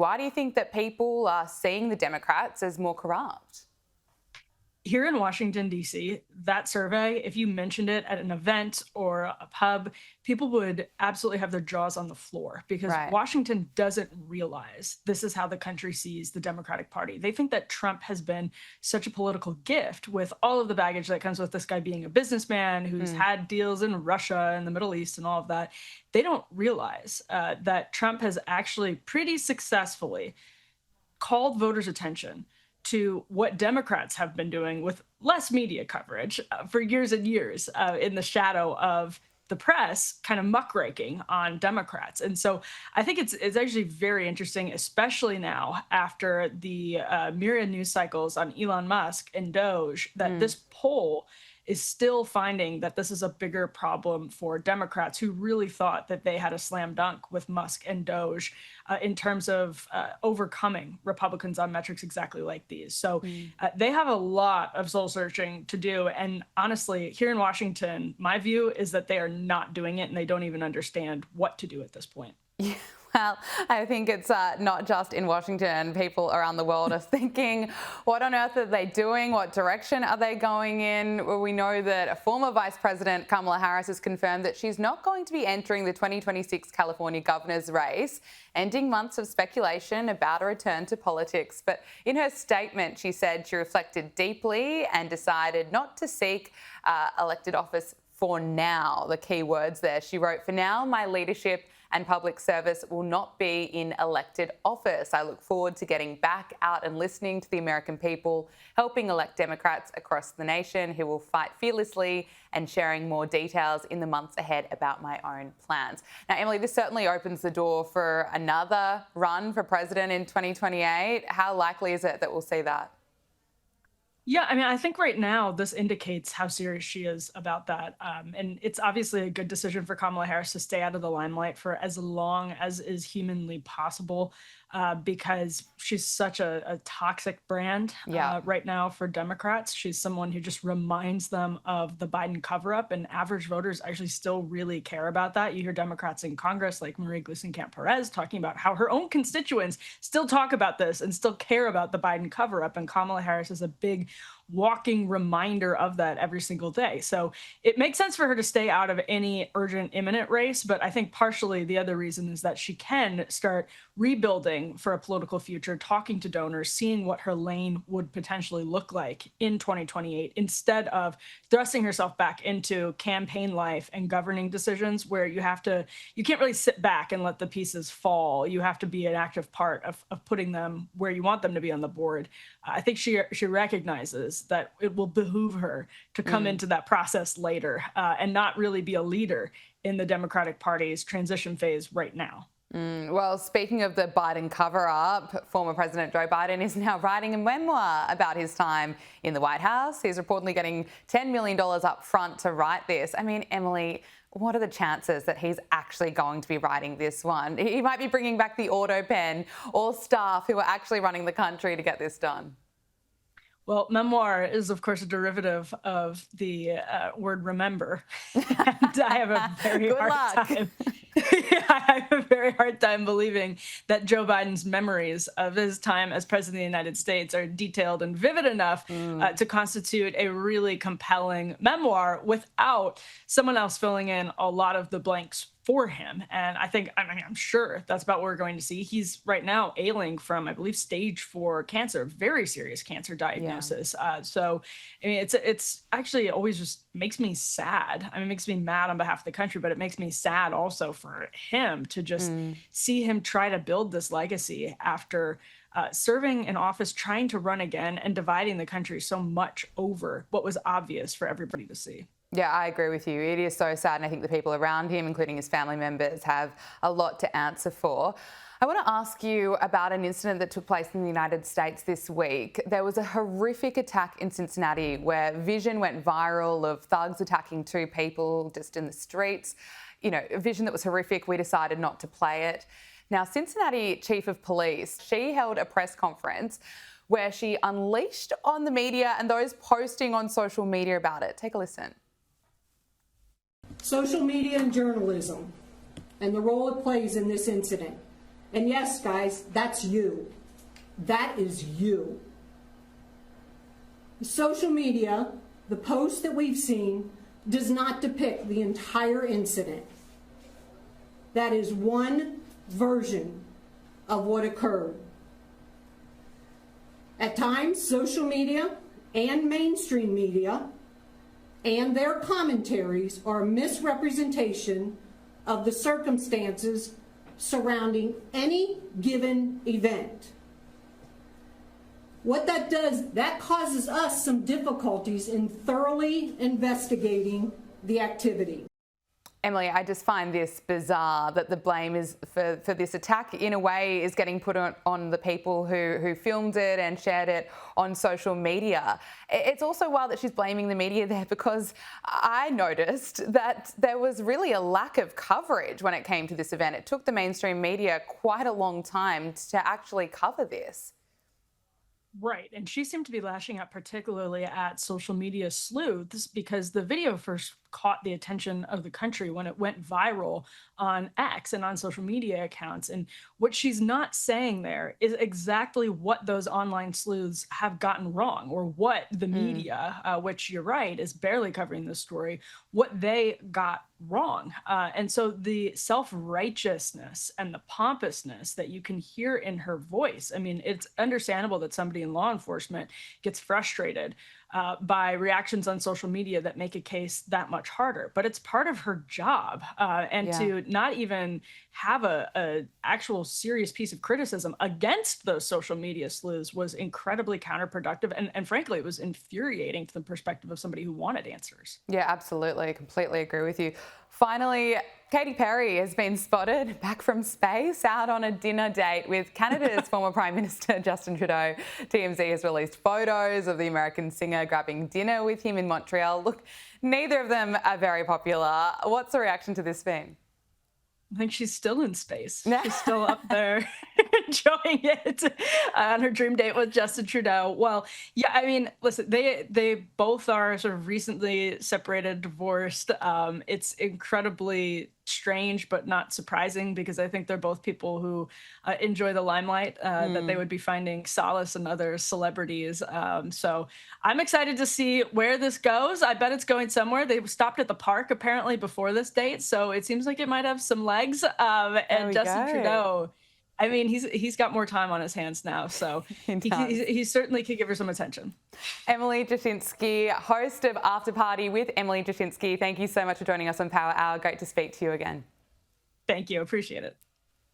Why do you think that people are seeing the Democrats as more corrupt? Here in Washington, DC, that survey, if you mentioned it at an event or a pub, people would absolutely have their jaws on the floor because Washington doesn't realize this is how the country sees the Democratic Party. They think that Trump has been such a political gift with all of the baggage that comes with this guy being a businessman who's had deals in Russia and the Middle East and all of that. They don't realize that Trump has actually pretty successfully called voters' attention to what Democrats have been doing with less media coverage for years and years in the shadow of the press kind of muckraking on Democrats. And so I think it's actually very interesting, especially now after the myriad news cycles on Elon Musk and Doge, that this poll is still finding that this is a bigger problem for Democrats who really thought that they had a slam dunk with Musk and Doge in terms of overcoming Republicans on metrics exactly like these. So they have a lot of soul searching to do. And honestly, here in Washington, my view is that they are not doing it and they don't even understand what to do at this point. Yeah. Well, I think it's not just in Washington. People around the world are thinking, what on earth are they doing? What direction are they going in? Well, we know that former Vice President Kamala Harris has confirmed that she's not going to be entering the 2026 California governor's race, ending months of speculation about a return to politics. But in her statement, she said she reflected deeply and decided not to seek elected office for now. The key words there. She wrote, "For now, my leadership and public service will not be in elected office. I look forward to getting back out and listening to the American people, helping elect Democrats across the nation who will fight fearlessly and sharing more details in the months ahead about my own plans." Now, Emily, this certainly opens the door for another run for president in 2028. How likely is it that we'll see that? Yeah, I mean, I think right now this indicates how serious she is about that. And it's obviously a good decision for Kamala Harris to stay out of the limelight for as long as is humanly possible because she's such a toxic brand right now for Democrats. She's someone who just reminds them of the Biden cover-up, and average voters actually still really care about that. You hear Democrats in Congress like Marie Gluesenkamp-Perez talking about how her own constituents still talk about this and still care about the Biden cover-up, and Kamala Harris is a big walking reminder of that every single day. So it makes sense for her to stay out of any urgent, imminent race. But I think partially the other reason is that she can start rebuilding for a political future, talking to donors, seeing what her lane would potentially look like in 2028, instead of thrusting herself back into campaign life and governing decisions where you can't really sit back and let the pieces fall. You have to be an active part of putting them where you want them to be on the board. I think she recognizes that it will behoove her to come into that process later and not really be a leader in the Democratic Party's transition phase right now. Well, speaking of the Biden cover-up, former President Joe Biden is now writing a memoir about his time in the White House. He's reportedly getting $10 million up front to write this. I mean, Emily, what are the chances that he's actually going to be writing this one? He might be bringing back the auto pen or staff who are actually running the country to get this done. Well, memoir is, of course, a derivative of the word remember. And I have a very hard time. I have a very hard time believing that Joe Biden's memories of his time as president of the United States are detailed and vivid enough to constitute a really compelling memoir without someone else filling in a lot of the blanks for him. And I'm sure that's about what we're going to see. He's right now ailing from, I believe, stage 4 cancer, very serious cancer diagnosis. So, I mean, it's actually always just makes me sad. I mean, it makes me mad on behalf of the country, but it makes me sad also for him to just see him try to build this legacy after serving in office, trying to run again, and dividing the country so much over what was obvious for everybody to see. Yeah, I agree with you. It is so sad, and I think the people around him, including his family members, have a lot to answer for. I want to ask you about an incident that took place in the United States this week. There was a horrific attack in Cincinnati where vision went viral of thugs attacking 2 people just in the streets. You know, a vision that was horrific. We decided not to play it. Now, Cincinnati Chief of Police, she held a press conference where she unleashed on the media and those posting on social media about it. Take a listen. Social media and journalism and the role it plays in this incident. And yes, guys, that's you. That is you. Social media, the post that we've seen, does not depict the entire incident. That is one version of what occurred. At times, social media and mainstream media and their commentaries are a misrepresentation of the circumstances surrounding any given event. What that does, that causes us some difficulties in thoroughly investigating the activity. Emily, I just find this bizarre that the blame is for this attack in a way is getting put on the people who filmed it and shared it on social media. It's also wild that she's blaming the media there, because I noticed that there was really a lack of coverage when it came to this event. It took the mainstream media quite a long time to actually cover this. Right. And she seemed to be lashing out particularly at social media sleuths, because the video first caught the attention of the country when it went viral on X and on social media accounts. And what she's not saying there is exactly what those online sleuths have gotten wrong, or what the media, which you're right, is barely covering this story, what they got wrong. And so the self-righteousness and the pompousness that you can hear in her voice, I mean, it's understandable that somebody in law enforcement gets frustrated by reactions on social media that make a case that much harder, but it's part of her job. And to not even have a actual serious piece of criticism against those social media sleuths was incredibly counterproductive. And frankly, it was infuriating to the perspective of somebody who wanted answers. Yeah, absolutely. Completely agree with you. Finally, Katy Perry has been spotted back from space out on a dinner date with Canada's former Prime Minister Justin Trudeau. TMZ has released photos of the American singer grabbing dinner with him in Montreal. Look, neither of them are very popular. What's the reaction to this been? I think she's still in space. She's still up there enjoying it on her dream date with Justin Trudeau. Well, yeah, I mean, listen, they both are sort of recently separated, divorced. It's incredibly strange, but not surprising, because I think they're both people who enjoy the limelight, that they would be finding solace in other celebrities. So I'm excited to see where this goes. I bet it's going somewhere. They stopped at the park apparently before this date, so it seems like it might have some legs. And Justin Trudeau, I mean, he's got more time on his hands now, so he certainly could give her some attention. Emily Jashinsky, host of After Party with Emily Jashinsky, thank you so much for joining us on Power Hour. Great to speak to you again. Thank you. Appreciate it.